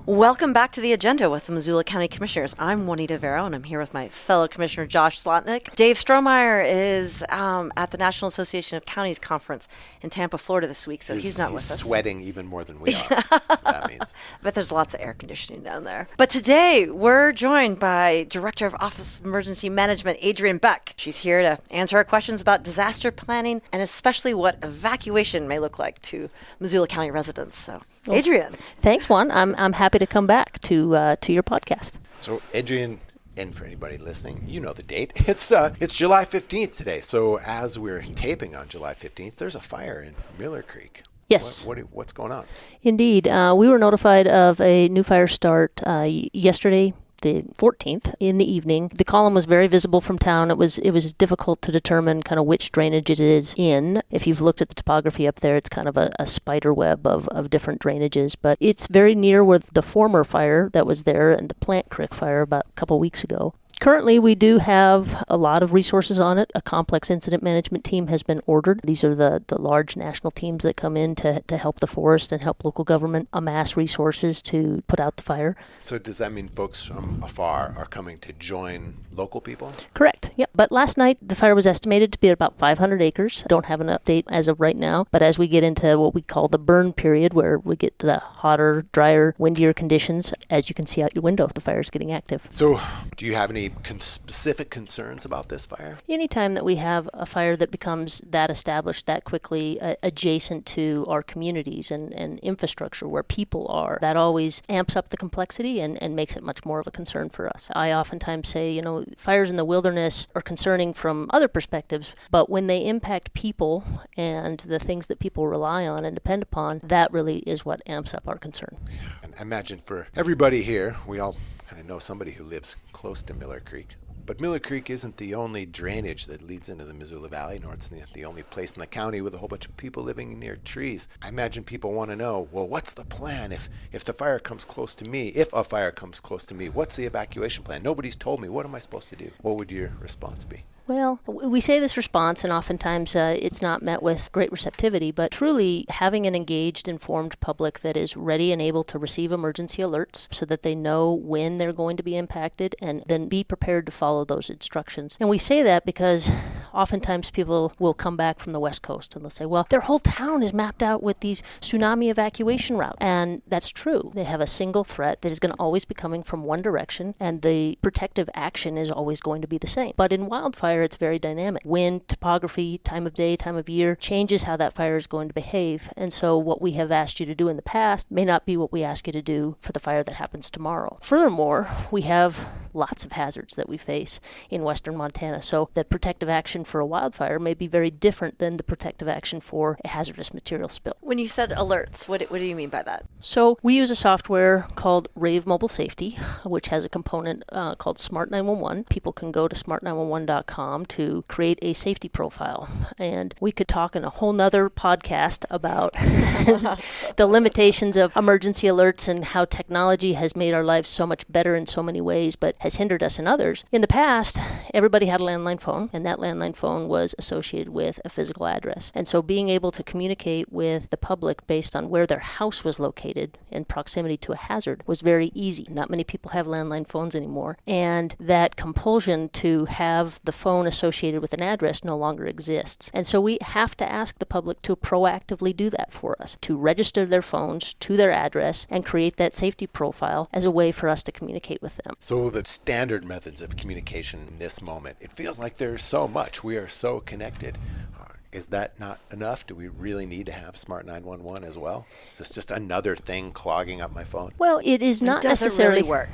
Welcome back to the agenda with the Missoula County Commissioners. I'm Juanita Vero, and I'm here with my fellow Commissioner Josh Slotnick. Dave Strohmeyer is at the National Association of Counties Conference in Tampa, Florida this week, so he's not with us. He's sweating even more than we are. That's what that means. But there's lots of air conditioning down there. But today, we're joined by Director of Office of Emergency Management, Adriane Beck. She's here to answer our questions about disaster planning and especially what evacuation may look like to Missoula County residents. So, Adriane. Thanks, Juan. I'm happy to come back to your podcast. So, Adriane, and for anybody listening, you know the date. It's July 15th today. So, as we're taping on July 15th, there's a fire in Miller Creek. Yes. What's going on? Indeed. We were notified of a new fire start yesterday, the 14th, in the evening. The column was very visible from town. It was difficult to determine kind of which drainage it is in. If you've looked at the topography up there, it's kind of a spider web of different drainages. But it's very near where the former fire that was there and the Plant Creek fire about a couple weeks ago. Currently, we do have a lot of resources on it. A complex incident management team has been ordered. These are the large national teams that come in to help the forest and help local government amass resources to put out the fire. So does that mean folks from afar are coming to join local people? Correct. Yep. But last night, the fire was estimated to be at about 500 acres. Don't have an update as of right now. But as we get into what we call the burn period, where we get to the hotter, drier, windier conditions, as you can see out your window, the fire is getting active. So do you have any specific concerns about this fire? Anytime that we have a fire that becomes that established that quickly adjacent to our communities and infrastructure where people are, that always amps up the complexity and makes it much more of a concern for us. I oftentimes say, fires in the wilderness are concerning from other perspectives, but when they impact people and the things that people rely on and depend upon, that really is what amps up our concern. And I imagine for everybody here, we all kind of know somebody who lives close to Miller Creek. But Miller Creek isn't the only drainage that leads into the Missoula Valley, nor it's the only place in the county with a whole bunch of people living near trees. I imagine people want to know, well, what's the plan if the fire comes close to me? If a fire comes close to me, what's the evacuation plan? Nobody's told me. What am I supposed to do? What would your response be? Well, we say this response, and oftentimes it's not met with great receptivity, but truly having an engaged, informed public that is ready and able to receive emergency alerts so that they know when they're going to be impacted and then be prepared to follow those instructions. And we say that because oftentimes people will come back from the West Coast and they'll say, well, their whole town is mapped out with these tsunami evacuation routes. And that's true. They have a single threat that is going to always be coming from one direction, and the protective action is always going to be the same. But in wildfire, it's very dynamic. Wind, topography, time of day, time of year changes how that fire is going to behave. And so what we have asked you to do in the past may not be what we ask you to do for the fire that happens tomorrow. Furthermore, we have lots of hazards that we face in western Montana. So the protective action for a wildfire may be very different than the protective action for a hazardous material spill. When you said alerts, what do you mean by that? So we use a software called Rave Mobile Safety, which has a component called Smart 911. People can go to smart911.com to create a safety profile. And we could talk in a whole nother podcast about the limitations of emergency alerts and how technology has made our lives so much better in so many ways, but has hindered us in others. In the past, everybody had a landline phone, and that landline phone was associated with a physical address. And so being able to communicate with the public based on where their house was located in proximity to a hazard was very easy. Not many people have landline phones anymore. And that compulsion to have the phone associated with an address no longer exists. And so we have to ask the public to proactively do that for us, to register their phones to their address and create that safety profile as a way for us to communicate with them. So the standard methods of communication in this moment, it feels like there's so much. We are so connected. Is that not enough? Do we really need to have Smart 911 as well? Is this just another thing clogging up my phone? Well, it is not necessarily really work.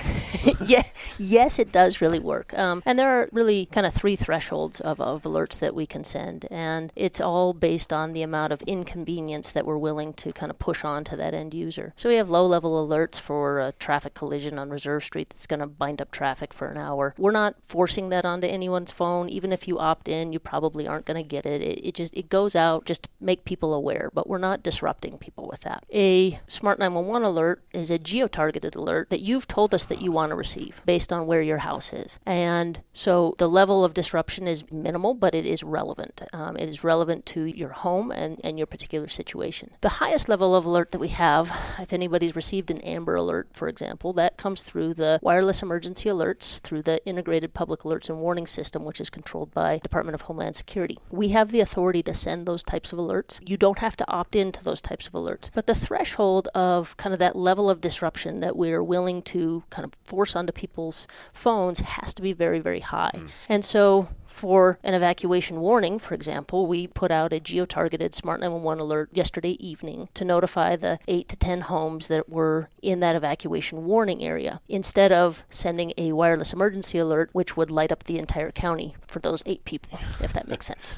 Yes, it does really work. And there are really kind of three thresholds of alerts that we can send. And it's all based on the amount of inconvenience that we're willing to kind of push on to that end user. So we have low-level alerts for a traffic collision on Reserve Street that's going to bind up traffic for an hour. We're not forcing that onto anyone's phone. Even if you opt in, you probably aren't going to get it. It just it goes out just to make people aware, but we're not disrupting people with that. A Smart 911 alert is a geo-targeted alert that you've told us that you want to receive based on where your house is. And so the level of disruption is minimal, but it is relevant. It is relevant to your home and your particular situation. The highest level of alert that we have, if anybody's received an Amber Alert, for example, that comes through the wireless emergency alerts, through the Integrated Public Alerts and Warning System, which is controlled by Department of Homeland Security. We have the authority to send those types of alerts. You don't have to opt into those types of alerts. But the threshold of kind of that level of disruption that we're willing to kind of force onto people's phones has to be very, very high. And so for an evacuation warning, for example, we put out a geo-targeted Smart 911 alert yesterday evening to notify the 8 to 10 homes that were in that evacuation warning area, instead of sending a wireless emergency alert, which would light up the entire county for those 8 people, if that makes sense.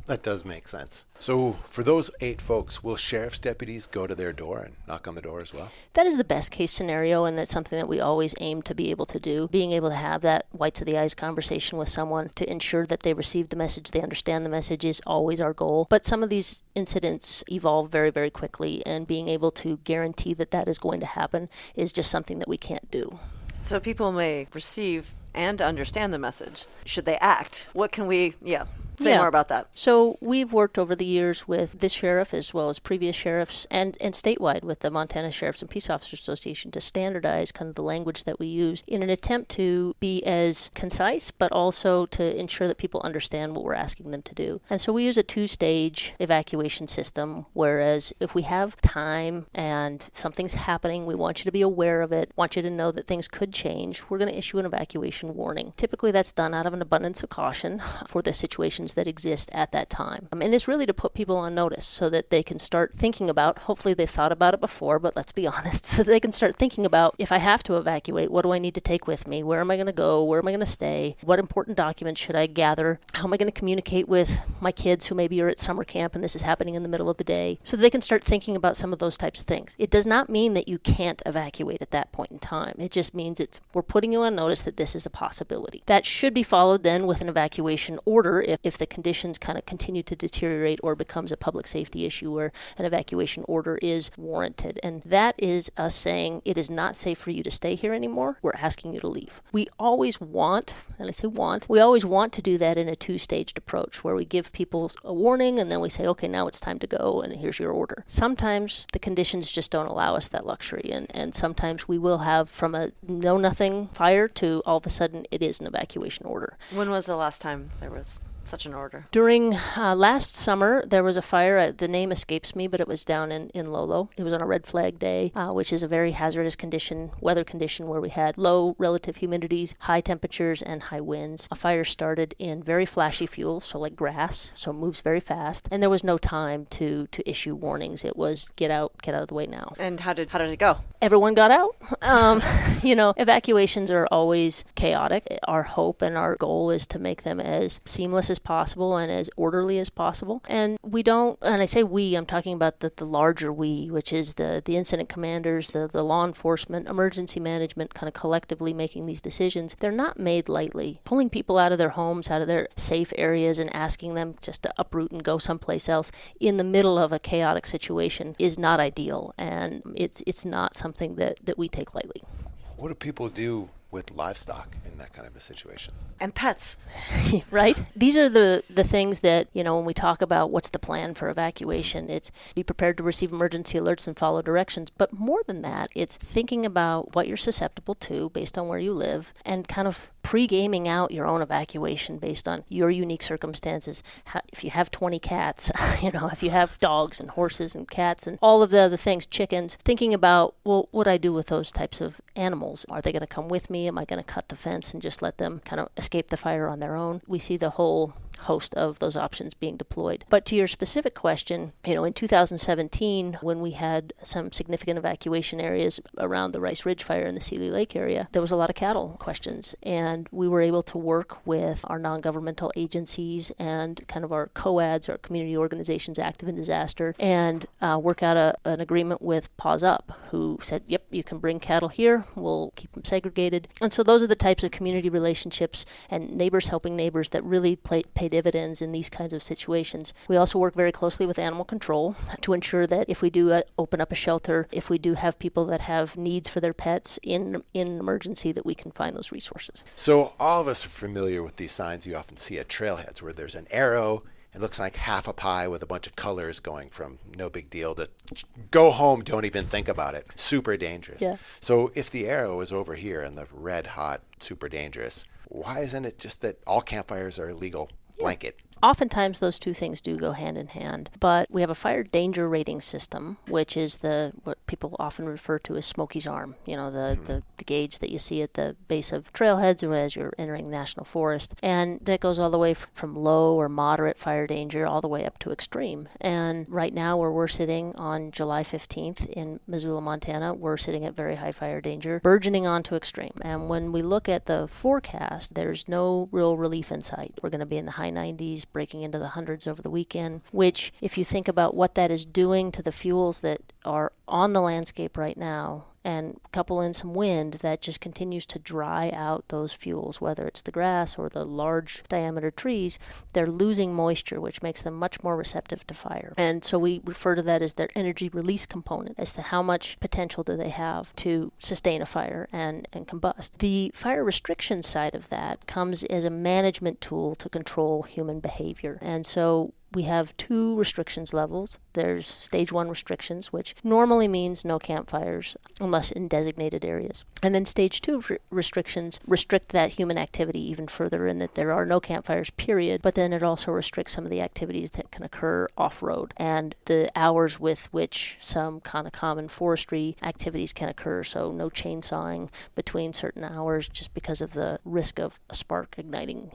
That does make sense. So for those 8 folks, will sheriff's deputies go to their door and knock on the door as well? That is the best case scenario, and that's something that we always aim to be able to do. Being able to have that whites of the eyes conversation with someone to ensure that they receive the message, they understand the message, is always our goal. But some of these incidents evolve very, very quickly, and being able to guarantee that that is going to happen is just something that we can't do. So people may receive and understand the message. Should they act? What can we, say more about that? So we've worked over the years with this sheriff as well as previous sheriffs and statewide with the Montana Sheriffs and Peace Officers Association to standardize kind of the language that we use in an attempt to be as concise, but also to ensure that people understand what we're asking them to do. And so we use a 2-stage evacuation system, whereas if we have time and something's happening, we want you to be aware of it, want you to know that things could change, we're going to issue an evacuation warning. Typically that's done out of an abundance of caution for the situations that exist at that time. And it's really to put people on notice so that they can start thinking about, hopefully they thought about it before, but let's be honest, so they can start thinking about, if I have to evacuate, what do I need to take with me? Where am I going to go? Where am I going to stay? What important documents should I gather? How am I going to communicate with my kids who maybe are at summer camp and this is happening in the middle of the day? So that they can start thinking about some of those types of things. It does not mean that you can't evacuate at that point in time. It just means we're putting you on notice that this is a possibility. That should be followed then with an evacuation order if the conditions kind of continue to deteriorate or becomes a public safety issue where an evacuation order is warranted. And that is us saying it is not safe for you to stay here anymore. We're asking you to leave. We always want, and I say want, we always want to do that in a 2-staged approach where we give people a warning and then we say, okay, now it's time to go and here's your order. Sometimes the conditions just don't allow us that luxury, and sometimes we will have from a know-nothing fire to all of a sudden it is an evacuation order. When was the last time there was such an order? During last summer, there was a fire. The name escapes me, but it was down in Lolo. It was on a red flag day, which is a very hazardous weather condition where we had low relative humidities, high temperatures, and high winds. A fire started in very flashy fuel, so like grass, so it moves very fast, and there was no time to issue warnings. It was get out of the way now. And how did it go? Everyone got out. Evacuations are always chaotic. Our hope and our goal is to make them as seamless as possible and as orderly as possible. And we don't, and I say we, I'm talking about the larger we, which is the incident commanders, the law enforcement, emergency management, kind of collectively making these decisions. They're not made lightly. Pulling people out of their homes, out of their safe areas, and asking them just to uproot and go someplace else in the middle of a chaotic situation is not ideal. And it's not something that we take lightly. What do people do with livestock in that kind of a situation? And pets. Right? These are the things that, when we talk about what's the plan for evacuation, it's be prepared to receive emergency alerts and follow directions. But more than that, it's thinking about what you're susceptible to based on where you live and kind of pre-gaming out your own evacuation based on your unique circumstances. If you have 20 cats, if you have dogs and horses and cats and all of the other things, chickens, thinking about, well, what do I do with those types of animals? Are they going to come with me? Am I going to cut the fence and just let them kind of escape the fire on their own? We see the whole host of those options being deployed. But to your specific question, in 2017, when we had some significant evacuation areas around the Rice Ridge fire in the Seeley Lake area, there was a lot of cattle questions. And we were able to work with our non-governmental agencies and kind of our COADs, our community organizations active in disaster, and work out an agreement with Paws Up, who said, yep, you can bring cattle here, we'll keep them segregated. And so those are the types of community relationships and neighbors helping neighbors that really paid dividends in these kinds of situations. We also work very closely with animal control to ensure that if we do open up a shelter, if we do have people that have needs for their pets in an emergency, that we can find those resources. So all of us are familiar with these signs you often see at trailheads where there's an arrow. It looks like half a pie with a bunch of colors going from no big deal to go home, don't even think about it. Super dangerous. Yeah. So if the arrow is over here and the red hot, super dangerous, why isn't it just that all campfires are illegal blanket? Oftentimes those two things do go hand in hand, but we have a fire danger rating system, which is what people often refer to as Smokey's Arm, the gauge that you see at the base of trailheads or as you're entering national forest. And that goes all the way from low or moderate fire danger all the way up to extreme. And right now where we're sitting on July 15th in Missoula, Montana, we're sitting at very high fire danger, burgeoning onto extreme. And when we look at the forecast, there's no real relief in sight. We're going to be in the high 90s, breaking into the hundreds over the weekend, which, if you think about what that is doing to the fuels that are on the landscape right now, and couple in some wind, that just continues to dry out those fuels, whether it's the grass or the large diameter trees, they're losing moisture, which makes them much more receptive to fire. And so we refer to that as their energy release component, as to how much potential do they have to sustain a fire and combust. The fire restriction side of that comes as a management tool to control human behavior. And so we have two restrictions levels. There's stage 1 restrictions, which normally means no campfires unless in designated areas. And then stage 2 restrictions restrict that human activity even further, in that there are no campfires, period, but then it also restricts some of the activities that can occur off-road and the hours with which some kind of common forestry activities can occur. So no chainsawing between certain hours just because of the risk of a spark igniting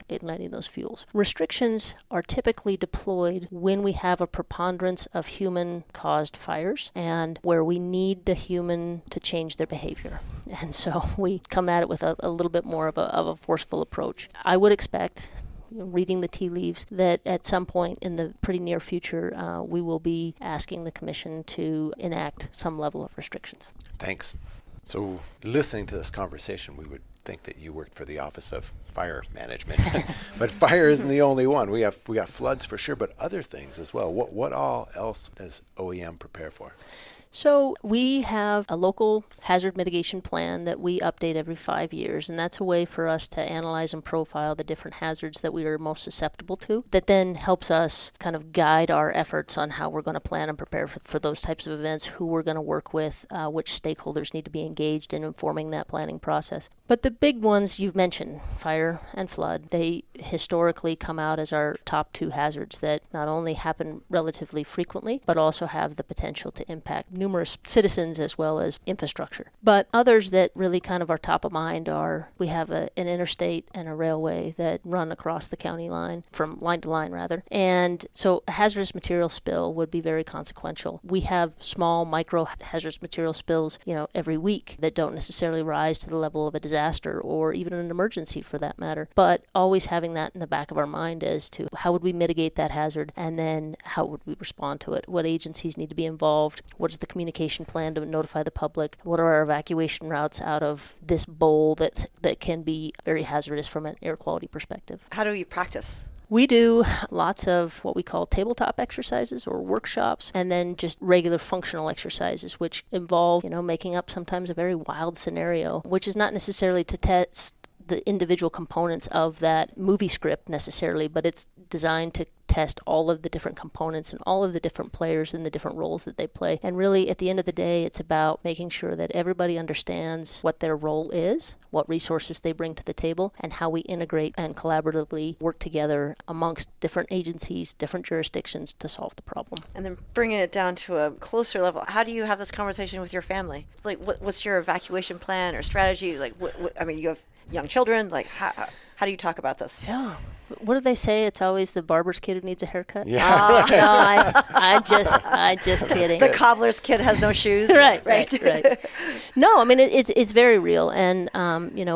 those fuels. Restrictions are typically deployed when we have a preponderance of human-caused fires and where we need the human to change their behavior. And so we come at it with a little bit more of a forceful approach. I would expect, reading the tea leaves, that at some point in the pretty near future, we will be asking the Commission to enact some level of restrictions. Thanks. So listening to this conversation, we would think that you worked for the Office of Fire Management, but fire isn't the only one. We got floods for sure, but other things as well. What all else does OEM prepare for? So we have a local hazard mitigation plan that we update every 5 years, and that's a way for us to analyze and profile the different hazards that we are most susceptible to. That then helps us kind of guide our efforts on how we're going to plan and prepare for those types of events, who we're going to work with, which stakeholders need to be engaged in informing that planning process. But the big ones you've mentioned, fire and flood, they historically come out as our top two hazards that not only happen relatively frequently, but also have the potential to impact numerous citizens as well as infrastructure. But others that really kind of are top of mind are, we have an interstate and a railway that run across the county line, from line to line rather. And so a hazardous material spill would be very consequential. We have small micro hazardous material spills, every week that don't necessarily rise to the level of a disaster or even an emergency for that matter. But always having that in the back of our mind as to how would we mitigate that hazard, and then how would we respond to it? What agencies need to be involved? What is the communication plan to notify the public? What are our evacuation routes out of this bowl that can be very hazardous from an air quality perspective? How do you practice? We do lots of what we call tabletop exercises or workshops, and then just regular functional exercises, which involve, making up sometimes a very wild scenario, which is not necessarily to test the individual components of that movie script necessarily, but it's designed to test all of the different components and all of the different players and the different roles that they play. And really, at the end of the day, it's about making sure that everybody understands what their role is, what resources they bring to the table, and how we integrate and collaboratively work together amongst different agencies, different jurisdictions to solve the problem. And then bringing it down to a closer level, how do you have this conversation with your family? Like, what's your evacuation plan or strategy? Like, you have young children. Like, how do you talk about this? Yeah. What do they say? It's always the barber's kid who needs a haircut. Yeah. No, I just kidding. The cobbler's kid has no shoes. right. No, it's very real, and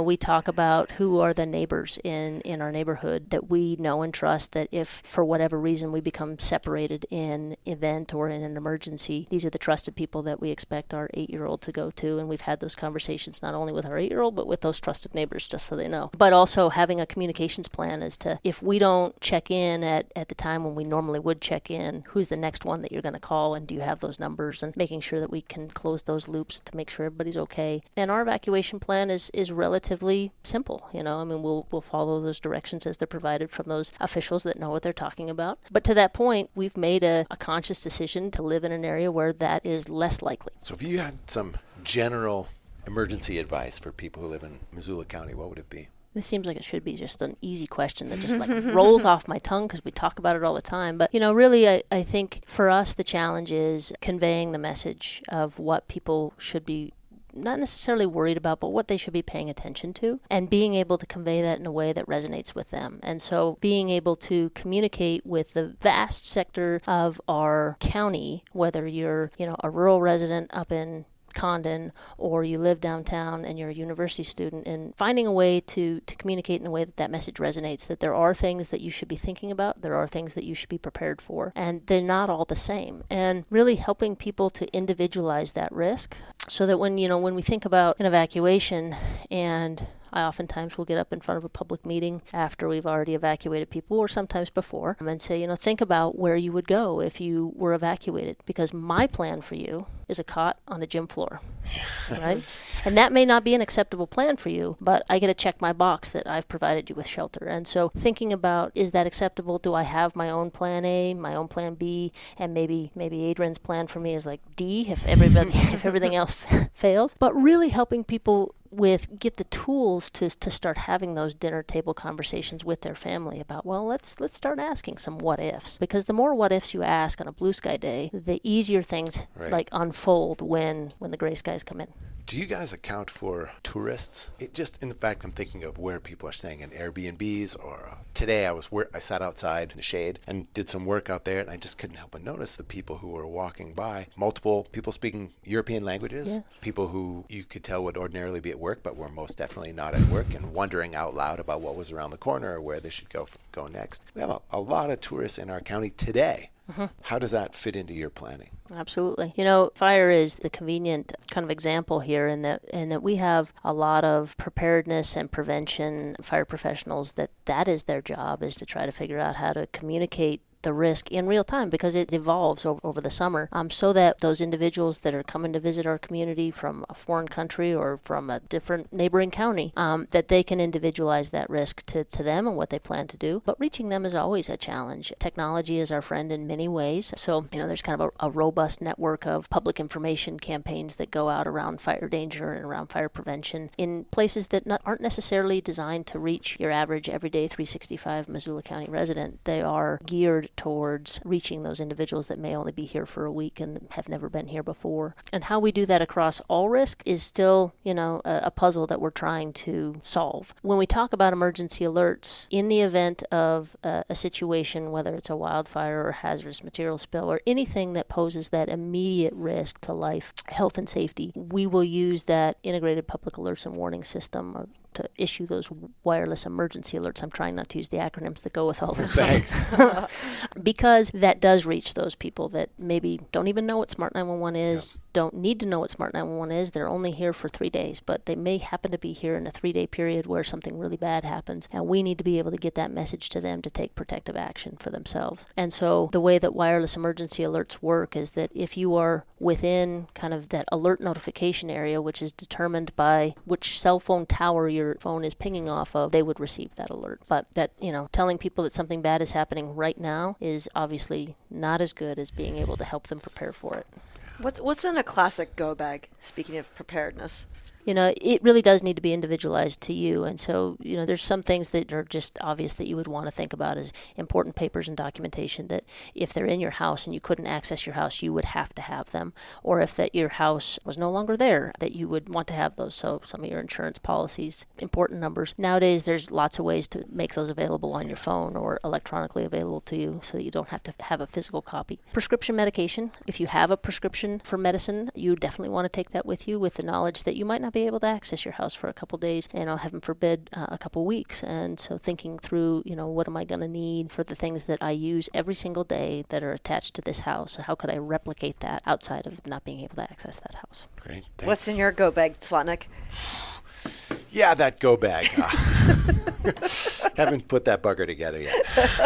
we talk about who are the neighbors in our neighborhood that we know and trust. That if for whatever reason we become separated in event or in an emergency, these are the trusted people that we expect our 8-year-old to go to, and we've had those conversations not only with our 8-year-old but with those trusted neighbors, just so they know. But also having having a communications plan as to, if we don't check in at the time when we normally would check in, who's the next one that you're going to call, and do you have those numbers, and making sure that we can close those loops to make sure everybody's okay. And our evacuation plan is relatively simple. We'll follow those directions as they're provided from those officials that know what they're talking about. But to that point, we've made a conscious decision to live in an area where that is less likely. So if you had some general emergency advice for people who live in Missoula County, what would it be? This seems like it should be just an easy question that just rolls off my tongue because we talk about it all the time. But, really, I think for us the challenge is conveying the message of what people should be not necessarily worried about, but what they should be paying attention to, and being able to convey that in a way that resonates with them. And so being able to communicate with the vast sector of our county, whether you're, a rural resident up in Condon, or you live downtown and you're a university student, and finding a way to communicate in a way that message resonates, that there are things that you should be thinking about, there are things that you should be prepared for, and they're not all the same. And really helping people to individualize that risk so that when we think about an evacuation, and I oftentimes will get up in front of a public meeting after we've already evacuated people, or sometimes before, and say, think about where you would go if you were evacuated, because my plan for you is a cot on a gym floor, right? And that may not be an acceptable plan for you, but I get to check my box that I've provided you with shelter. And so thinking about, is that acceptable? Do I have my own plan A, my own plan B, and maybe Adriane's plan for me is like D if everything else fails. But really helping people get the tools to start having those dinner table conversations with their family about, well, let's start asking some what ifs, because the more what ifs you ask on a blue sky day, the easier things unfold when the gray skies come in. Do you guys account for tourists? In fact, I'm thinking of where people are staying in Airbnbs, or today I sat outside in the shade and did some work out there, and I just couldn't help but notice the people who were walking by, multiple people speaking European languages, people who you could tell would ordinarily be at work but were most definitely not at work, and wondering out loud about what was around the corner or where they should go next. We have a lot of tourists in our county today. Mm-hmm. How does that fit into your planning? Absolutely. Fire is the convenient kind of example here in that we have a lot of preparedness and prevention fire professionals that is their job, is to try to figure out how to communicate the risk in real time, because it evolves over the summer, so that those individuals that are coming to visit our community from a foreign country or from a different neighboring county, that they can individualize that risk to them and what they plan to do. But reaching them is always a challenge. Technology is our friend in many ways. So, there's kind of a robust network of public information campaigns that go out around fire danger and around fire prevention in places that aren't necessarily designed to reach your average everyday 365 Missoula County resident. They are geared towards reaching those individuals that may only be here for a week and have never been here before. And how we do that across all risk is still, a puzzle that we're trying to solve. When we talk about emergency alerts, in the event of a situation, whether it's a wildfire or hazardous material spill or anything that poses that immediate risk to life, health, and safety, we will use that integrated public alerts and warning system to issue those wireless emergency alerts. I'm trying not to use the acronyms that go with all this. Thanks. Because that does reach those people that maybe don't even know what Smart 911 is, don't need to know what Smart 911 is. They're only here for 3 days, but they may happen to be here in a 3-day period where something really bad happens, and we need to be able to get that message to them to take protective action for themselves. And so the way that wireless emergency alerts work is that if you are within kind of that alert notification area, which is determined by which cell phone tower your phone is pinging off of, they would receive that alert. But that, telling people that something bad is happening right now is obviously not as good as being able to help them prepare for it. What's in a classic go bag, speaking of preparedness? It really does need to be individualized to you. And so, there's some things that are just obvious that you would want to think about as important papers and documentation that if they're in your house and you couldn't access your house, you would have to have them. Or if that your house was no longer there, that you would want to have those. So some of your insurance policies, important numbers. Nowadays, there's lots of ways to make those available on your phone or electronically available to you so that you don't have to have a physical copy. Prescription medication. If you have a prescription for medicine, you definitely want to take that with you, with the knowledge that you might not be able to access your house for a couple days, heaven forbid, a couple weeks. And so thinking through, what am I going to need for the things that I use every single day that are attached to this house? How could I replicate that outside of not being able to access that house? Great. Thanks. What's in your go bag, Slotnick? Yeah, that go bag. Haven't put that bugger together yet.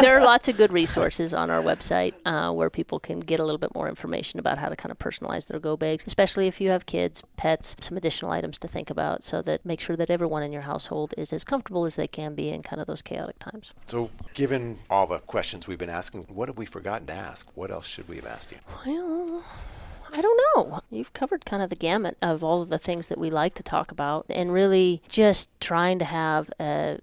There are lots of good resources on our website where people can get a little bit more information about how to kind of personalize their go bags, especially if you have kids, pets, some additional items to think about, so that make sure that everyone in your household is as comfortable as they can be in kind of those chaotic times. So given all the questions we've been asking, what have we forgotten to ask? What else should we have asked you? Well, I don't know. You've covered kind of the gamut of all of the things that we like to talk about, and really just trying to have a,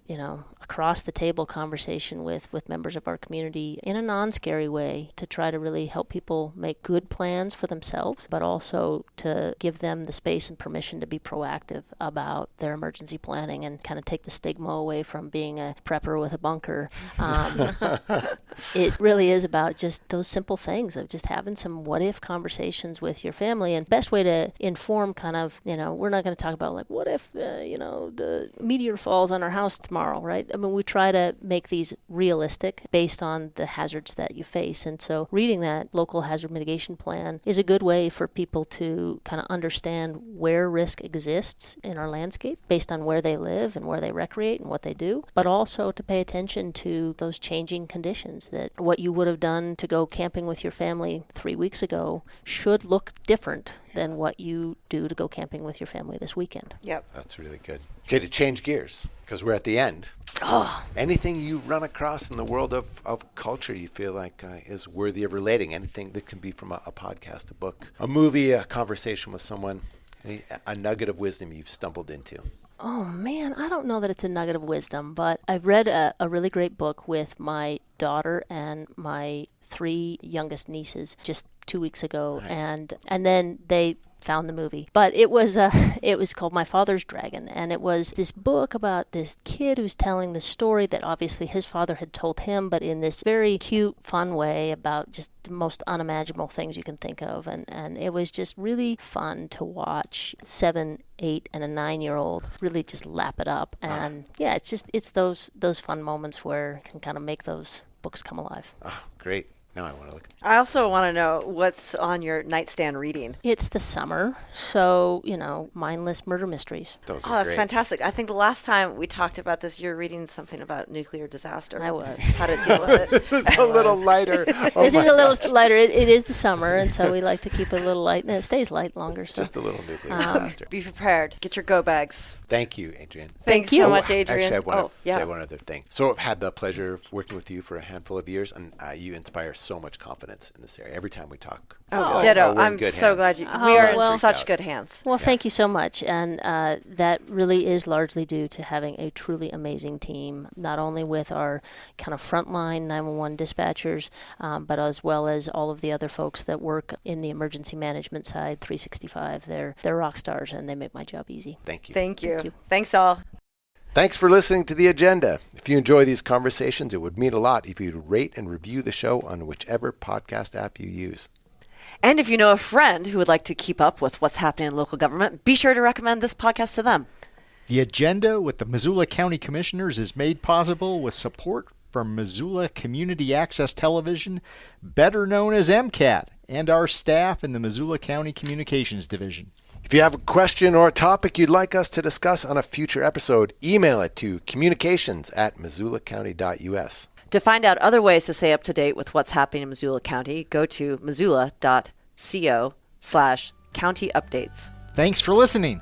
across the table conversation with members of our community in a non-scary way to try to really help people make good plans for themselves, but also to give them the space and permission to be proactive about their emergency planning and kind of take the stigma away from being a prepper with a bunker. It really is about just those simple things of just having some what-if conversations with your family. And best way to inform kind of, we're not going to talk about like, what if, the meteor falls on our house tomorrow, right? I mean, we try to make these realistic based on the hazards that you face. And so reading that local hazard mitigation plan is a good way for people to kind of understand where risk exists in our landscape based on where they live and where they recreate and what they do, but also to pay attention to those changing conditions, that what you would have done to go camping with your family 3 weeks ago should look different than what you do to go camping with your family this weekend. Yep. That's really good. Okay, to change gears, because we're at the end. Anything you run across in the world of culture you feel like is worthy of relating? Anything that can be from a podcast, a book, a movie, a conversation with someone, a nugget of wisdom you've stumbled into? Oh, man, I don't know that it's a nugget of wisdom, but I've read a really great book with my daughter and my 3 youngest nieces just 2 weeks ago. Nice. And then they found the movie. But it was called My Father's Dragon, and it was this book about this kid who's telling the story that obviously his father had told him, but in this very cute, fun way about just the most unimaginable things you can think of. And it was just really fun to watch 7, 8, and a 9-year-old really just lap it up. And yeah, it's those fun moments where you can kind of make those books come alive. Oh, great. Now I want to look. I also want to know what's on your nightstand reading. It's the summer, so, mindless murder mysteries. Those are That's great. fantastic. I think the last time we talked about this, you were reading something about nuclear disaster. I was. How to deal with it. This is a little lighter. This is a little lighter. It is the summer, and so we like to keep it a little light, and it stays light longer. So. Just a little nuclear disaster. Be prepared. Get your go bags. Thank you, Adriane. Thanks you. so much, Adriane. Actually, I want to yeah. say one other thing. So I've had the pleasure of working with you for a handful of years, and you inspire so much confidence in this area. Every time we talk. Ditto. we're in I'm good so hands. glad we are well- in such good hands. Well, thank you so much. And that really is largely due to having a truly amazing team, not only with our kind of frontline 911 dispatchers, but as well as all of the other folks that work in the emergency management side, 365. They're rock stars, and they make my job easy. Thank you. Thank you. Thank you. Thanks all. Thanks for listening to The Agenda. If you enjoy these conversations, it would mean a lot if you'd rate and review the show on whichever podcast app you use. And if you know a friend who would like to keep up with what's happening in local government, be sure to recommend this podcast to them. The Agenda with the Missoula County Commissioners is made possible with support from Missoula Community Access Television, better known as MCAT, and our staff in the Missoula County Communications Division. If you have a question or a topic you'd like us to discuss on a future episode, email it to communications@missoulacounty.us. To find out other ways to stay up to date with what's happening in Missoula County, go to missoula.co/county updates. Thanks for listening.